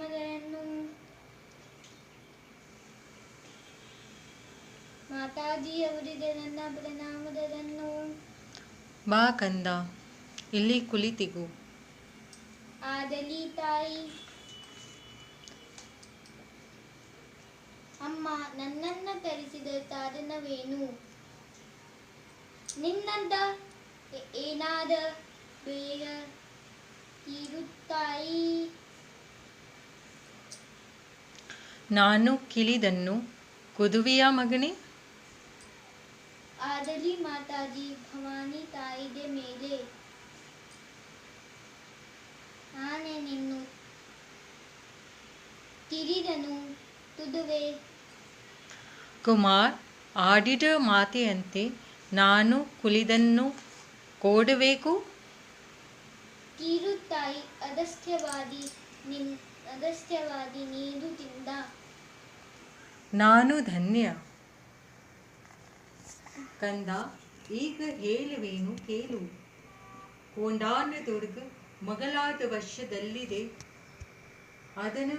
ಪ್ರಣಾಮಗಳನ್ನು. ಮಾತಾಜಿ ಅವರಿಗೆ ನನ್ನ ಪ್ರಣಾಮಗಳನ್ನು. ಬಾ ಕಂದ, ಇಲ್ಲಿ ಕುಳಿತಿಗು. ಆದಲಿ ತಾಯಿ. ಅಮ್ಮ, ನನ್ನನ್ನ ಕರೆಸಿದ ಕಾರಣವೇನು? ನಿನ್ನಂದ ಏನಾದ ಬೇಗ ಇರುತ್ತಾಯಿ. ನಾನು ಕಿಳಿದನ್ನು ಕೊದುವೆಯ ಮಗನೇ? ಆದಲಿ ಮಾತಾಜಿ, ಭವಾನಿ ತಾಯಿಗೆ ಮೇಲೆ ಆನೆ ನಿನ್ನು ಕಿರಿದನು ತುದುವೆ. ಕುಮಾರ್ ಆಡಿದ ಮಾತೆಯಂತೆ ನಾನು ಕುಳಿದನ್ನು ಕೊಡಬೇಕು. ಕಿರುತಾಯಿ ಅದಸ್ಥ್ಯವಾದಿ ನೀರು ತಿಂದ. ನಾನು ಧನ್ಯ. ಕಂದ, ಈಗ ಹೇಳುವೇನು ಕೇಳು. ಕೊಂಡಾನ ದುರ್ಗ ಮೊಘಲಾದ ವಶದಲ್ಲಿದೆ. ಅದನ್ನು